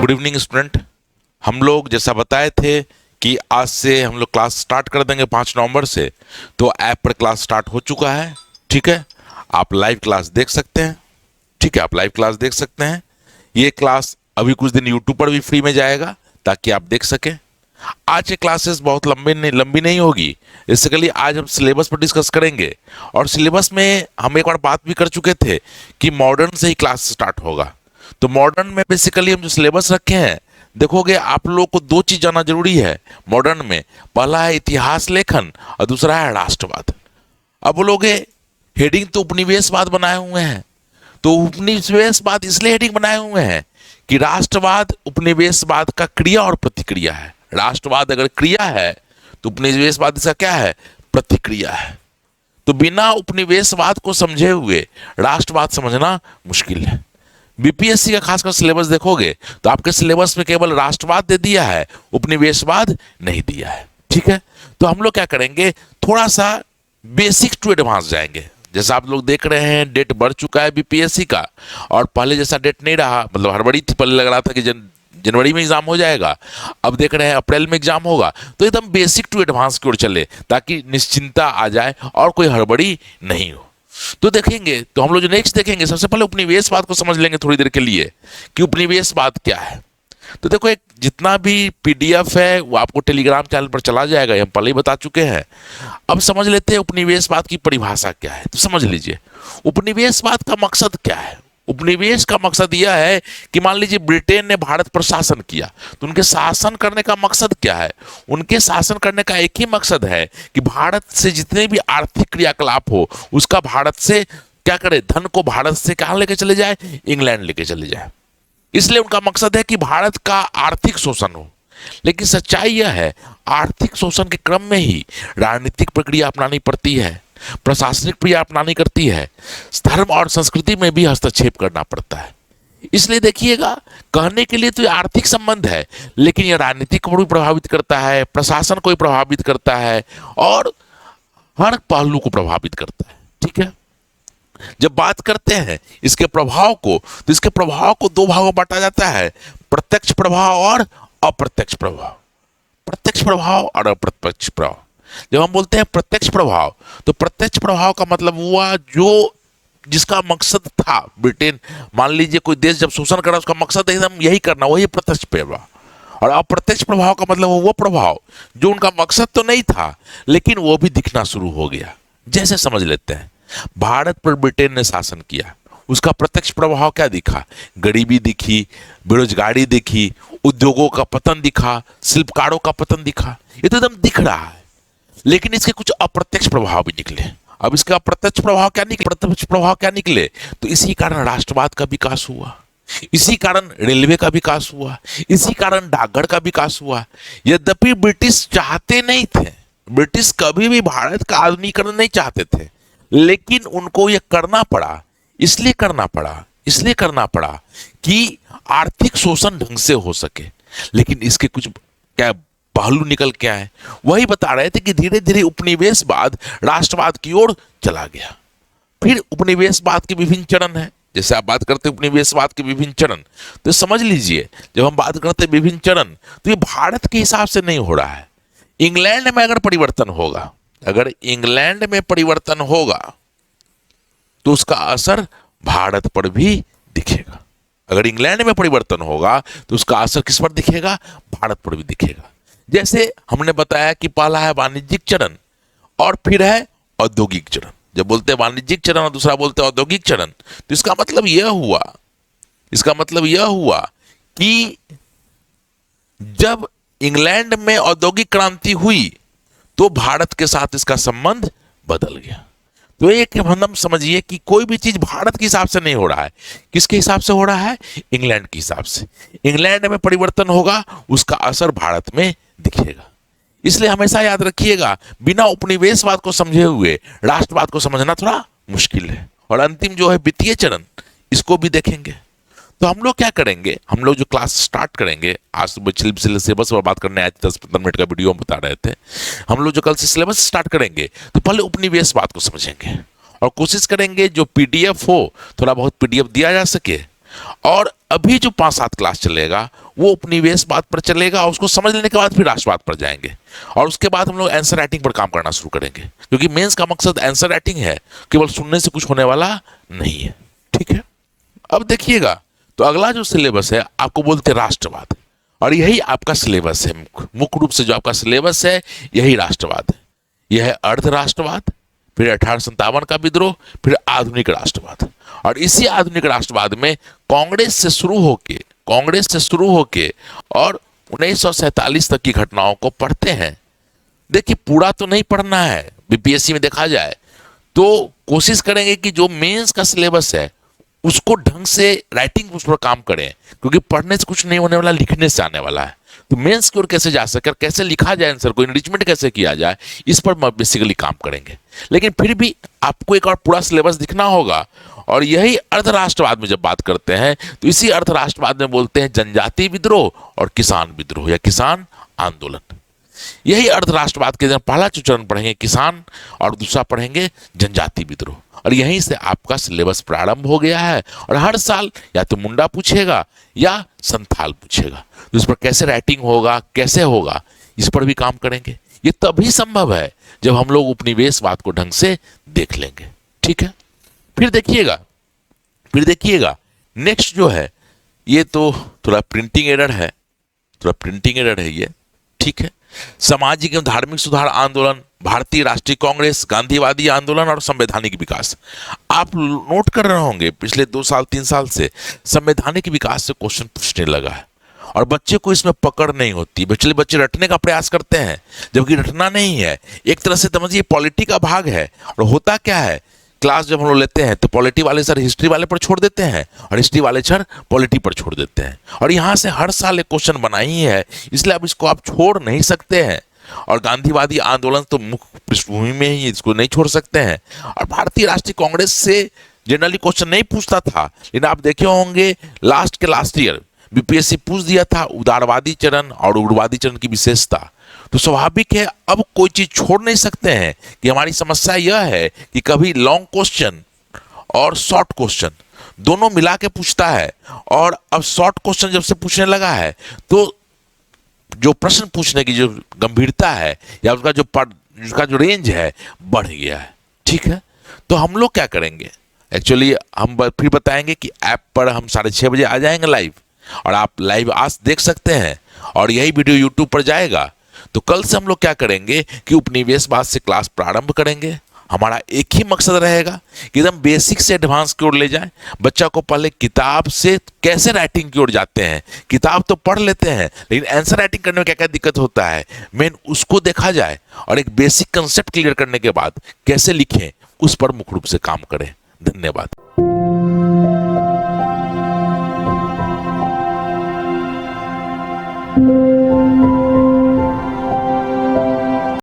Good evening student. हम लोग जैसा बताए थे कि आज से हम लोग क्लास स्टार्ट कर देंगे 5 नवंबर से। तो ऐप पर क्लास स्टार्ट हो चुका है। ठीक है, आप लाइव क्लास देख सकते हैं। ठीक है, आप लाइव क्लास देख सकते हैं। ये क्लास अभी कुछ दिन यूट्यूब पर भी फ्री में जाएगा ताकि आप देख सकें। आज की क्लासेस बहुत लंबी नहीं होगी। बेसिकली आज हम सिलेबस पर डिस्कस करेंगे और सिलेबस में हम एक बार बात भी कर चुके थे कि मॉडर्न से ही क्लास स्टार्ट होगा। तो मॉडर्न में बेसिकली हम जो सिलेबस रखे हैं, देखोगे आप लोग को 2 चीज जानना जरूरी है मॉडर्न में। पहला है इतिहास लेखन और दूसरा है राष्ट्रवाद। अब बोलोगे हेडिंग तो उपनिवेशवाद बनाए हुए हैं, तो उपनिवेशवाद इसलिए हेडिंग बनाए हुए हैं कि राष्ट्रवाद उपनिवेशवाद का क्रिया और प्रतिक्रिया है। राष्ट्रवाद अगर क्रिया है तो उपनिवेशवाद इसका क्या है? प्रतिक्रिया है। तो बिना उपनिवेशवाद को समझे हुए राष्ट्रवाद समझना मुश्किल है। बीपीएससी का खासकर सिलेबस देखोगे तो आपके सिलेबस में केवल राष्ट्रवाद दे दिया है, उपनिवेशवाद नहीं दिया है। ठीक है, तो हम लोग क्या करेंगे, थोड़ा सा बेसिक टू एडवांस जाएंगे। जैसा आप लोग देख रहे हैं डेट बढ़ चुका है बीपीएससी का, और पहले जैसा डेट नहीं रहा, मतलब हड़बड़ी थी। पहले लग रहा था कि जनवरी में एग्जाम हो जाएगा, अब देख रहे हैं अप्रैल में एग्जाम होगा। तो एकदम बेसिक टू एडवांस की ओर चले ताकि निश्चिंता आ जाए और कोई हड़बड़ी नहीं हो। तो देखेंगे, तो हम लोग जो नेक्स्ट देखेंगे, सबसे पहले उपनिवेशवाद को समझ लेंगे थोड़ी देर के लिए कि उपनिवेशवाद क्या है। तो देखो, एक जितना भी पीडीएफ है वो आपको टेलीग्राम चैनल पर चला जाएगा, ये हम पहले ही बता चुके हैं। अब समझ लेते हैं उपनिवेशवाद की परिभाषा क्या है। तो समझ लीजिए उपनिवेशवाद का मकसद क्या है। उपनिवेश का मकसद यह है कि मान लीजिए ब्रिटेन ने भारत पर शासन किया, तो उनके शासन करने का मकसद क्या है? उनके शासन करने का एक ही मकसद है कि भारत से जितने भी आर्थिक क्रियाकलाप हो उसका भारत से क्या करे, धन को भारत से कहां लेके चले जाए? इंग्लैंड लेके चले जाए। इसलिए उनका मकसद है कि भारत का आर्थिक शोषण हो। लेकिन सच्चाई यह है, आर्थिक शोषण के क्रम में ही राजनीतिक प्रक्रिया अपनानी पड़ती है, प्रशासनिक प्रक्रिया अपनानी करती है, धर्म और संस्कृति में भी हस्तक्षेप करना पड़ता है। इसलिए देखिएगा, कहने के लिए तो ये आर्थिक संबंध है, लेकिन यह राजनीतिक को भी प्रभावित करता है, प्रशासन को भी प्रभावित करता है और हर पहलू को प्रभावित करता है। ठीक है, जब बात करते हैं इसके प्रभाव को, तो इसके प्रभाव को 2 भागों में बांटा जाता है, प्रत्यक्ष प्रभाव और अप्रत्यक्ष प्रभाव। प्रत्यक्ष प्रभाव और अप्रत्यक्ष प्रभाव। जब हम बोलते हैं प्रत्यक्ष प्रभाव, तो प्रत्यक्ष प्रभाव का मतलब हुआ जो जिसका मकसद था ब्रिटेन, मान लीजिए कोई देश जब शोषण कर रहा है उसका मकसद एकदम यही करना, वही प्रत्यक्ष प्रभाव। और अप्रत्यक्ष प्रभाव का मतलब वो प्रभाव जो उनका मकसद तो नहीं था लेकिन वो भी दिखना शुरू हो गया। जैसे समझ लेते हैं, भारत पर ब्रिटेन ने शासन किया, उसका प्रत्यक्ष प्रभाव क्या दिखा? गरीबी दिखी, बेरोजगारी दिखी, उद्योगों का पतन दिखा, शिल्पकारों का पतन दिखा। ये तो एकदम दिख रहा है, लेकिन इसके कुछ अप्रत्यक्ष प्रभाव भी निकले। अब इसका अप्रत्यक्ष प्रभाव क्या निकले? प्रत्यक्ष प्रभाव क्या निकले? तो इसी कारण राष्ट्रवाद का विकास हुआ, इसी कारण रेलवे का विकास हुआ, इसी कारण डाकघर का विकास हुआ। यद्यपि ब्रिटिश चाहते नहीं थे, ब्रिटिश कभी भी भारत का आधुनिकीकरण नहीं चाहते थे, लेकिन उनको यह करना पड़ा। इसलिए करना पड़ा कि आर्थिक शोषण ढंग से हो सके। लेकिन इसके कुछ क्या पहलू निकल के आए, वही बता रहे थे कि धीरे धीरे उपनिवेशवाद राष्ट्रवाद की ओर चला गया। फिर उपनिवेशवाद के विभिन्न चरण है। जैसे आप बात करते हैं उपनिवेशवाद के विभिन्न चरण, तो समझ लीजिए जब हम बात करते हैं विभिन्न चरण, तो ये भारत के हिसाब से नहीं हो रहा है। इंग्लैंड में अगर परिवर्तन होगा, अगर इंग्लैंड में परिवर्तन होगा तो उसका असर भारत पर भी दिखेगा। अगर इंग्लैंड में परिवर्तन होगा तो उसका असर किस पर दिखेगा? भारत पर भी दिखेगा। जैसे हमने बताया कि पहला है वाणिज्यिक चरण और फिर है औद्योगिक चरण। जब बोलते हैं वाणिज्यिक चरण और दूसरा बोलते हैं औद्योगिक चरण, तो इसका मतलब यह हुआ कि जब इंग्लैंड में औद्योगिक क्रांति हुई तो भारत के साथ इसका संबंध बदल गया। तो एक हम समझिए कि कोई भी चीज भारत के हिसाब से नहीं हो रहा है, किसके हिसाब से हो रहा है? इंग्लैंड के हिसाब से। इंग्लैंड में परिवर्तन होगा, उसका असर भारत में दिखेगा। इसलिए हमेशा याद रखिएगा, बिना उपनिवेशवाद को समझे हुए राष्ट्रवाद को समझना थोड़ा मुश्किल है। और अंतिम जो है वित्तीय चरण, इसको भी देखेंगे। तो हम लोग क्या करेंगे, हम लोग जो क्लास स्टार्ट करेंगे, आज सुबह सिलेबस पर बात करने आए थे, 10-15 मिनट का वीडियो हम बता रहे थे। हम लोग जो कल से सिलेबस स्टार्ट करेंगे तो पहले उपनिवेशवाद को समझेंगे और कोशिश करेंगे जो पीडीएफ हो, थोड़ा बहुत पीडीएफ दिया जा सके, और अभी जो 5-7 क्लास चलेगा वो उपनिवेशवाद पर चलेगा, और उसको समझ लेने के बाद फिर राष्ट्रवाद पर जाएंगे, और उसके बाद हम लोग आंसर राइटिंग पर काम करना शुरू करेंगे, क्योंकि मेंस का मकसद आंसर राइटिंग है, केवल सुनने से कुछ होने वाला नहीं है। ठीक है, अब देखिएगा, तो अगला जो सिलेबस है आपको बोलते हैं राष्ट्रवाद, और यही आपका सिलेबस है। मुख्य रूप से जो आपका सिलेबस है यही राष्ट्रवाद है। यह है अर्ध राष्ट्रवाद, फिर 1857 का विद्रोह, फिर आधुनिक राष्ट्रवाद। और इसी आधुनिक राष्ट्रवाद में कांग्रेस से शुरू होके और 1947 तक की घटनाओं को पढ़ते हैं। देखिए, पूरा तो नहीं पढ़ना है, बीपीएससी में देखा जाए तो कोशिश करेंगे कि जो मेंस का सिलेबस है उसको ढंग से राइटिंग उस पर काम करें, क्योंकि पढ़ने से कुछ नहीं होने वाला, लिखने से आने वाला है। तो मेंस की ओर कैसे जा सके, कैसे लिखा जाए आंसर को, इनरिचमेंट कैसे किया जाए, इस पर बेसिकली काम करेंगे। लेकिन फिर भी आपको एक और पूरा सिलेबस दिखना होगा। और यही अर्धराष्ट्रवाद में जब बात करते हैं तो इसी अर्धराष्ट्रवाद में बोलते हैं जनजातीय विद्रोह और किसान विद्रोह या किसान आंदोलन। यही अर्धराष्ट्रवाद के पहला चरण पढ़ेंगे किसान और दूसरा पढ़ेंगे जनजाति विद्रोह, और यहीं से आपका सिलेबस प्रारंभ हो गया है। और हर साल या तो मुंडा पूछेगा या संथाल पूछेगा, तो इस पर कैसे राइटिंग होगा, कैसे होगा, इस पर भी काम करेंगे। ये तभी संभव है जब हम लोग उपनिवेशवाद को ढंग से देख लेंगे। ठीक है, फिर देखिएगा नेक्स्ट जो है, ये तो थोड़ा प्रिंटिंग एरर है ये। ठीक है, सामाजिक एवं धार्मिक सुधार आंदोलन, भारतीय राष्ट्रीय कांग्रेस, गांधीवादी आंदोलन और संवैधानिक विकास। आप नोट कर रहे होंगे पिछले 2-3 साल से संवैधानिक विकास से क्वेश्चन पूछने लगा है, और बच्चे को इसमें पकड़ नहीं होती। बच्चे रटने का प्रयास करते हैं, जबकि रटना नहीं है, एक तरह से समझिए पॉलिटी का भाग है। और होता क्या है, क्लास जब हम लोग लेते हैं तो पॉलिटी वाले सर हिस्ट्री वाले पर छोड़ देते हैं, और हिस्ट्री वाले सर पॉलिटी पर छोड़ देते हैं, और यहाँ से हर साल एक क्वेश्चन बना ही है, इसलिए अब इसको आप छोड़ नहीं सकते हैं। और गांधीवादी आंदोलन तो मुख्य पृष्ठभूमि में ही, इसको नहीं छोड़ सकते हैं। और भारतीय राष्ट्रीय कांग्रेस से जनरली क्वेश्चन नहीं पूछता था, लेकिन आप देखे होंगे लास्ट ईयर बीपीएससी पूछ दिया था उदारवादी चरण और उग्रवादी चरण की विशेषता। तो स्वाभाविक है अब कोई चीज छोड़ नहीं सकते हैं कि हमारी समस्या यह है कि कभी लॉन्ग क्वेश्चन और शॉर्ट क्वेश्चन दोनों मिला के पूछता है, और अब शॉर्ट क्वेश्चन जब से पूछने लगा है तो जो प्रश्न पूछने की जो गंभीरता है या उसका जो रेंज है बढ़ गया है। ठीक है, तो हम लोग क्या करेंगे, एक्चुअली हम फिर बताएंगे कि ऐप पर हम 6:30 बजे आ जाएंगे लाइव, और आप लाइव आज देख सकते हैं, और यही वीडियो यूट्यूब पर जाएगा। तो कल से हम लोग क्या करेंगे कि उपनिवेशवाद से क्लास प्रारंभ करेंगे। हमारा एक ही मकसद रहेगा कि एकदम बेसिक से एडवांस की ओर ले जाएं बच्चा को। पहले किताब से कैसे राइटिंग की ओर जाते हैं, किताब तो पढ़ लेते हैं, लेकिन आंसर राइटिंग करने में क्या क्या दिक्कत होता है मेन उसको देखा जाए, और एक बेसिक कंसेप्ट क्लियर करने के बाद कैसे लिखें उस पर मुख्य रूप से काम करें। धन्यवाद। thank you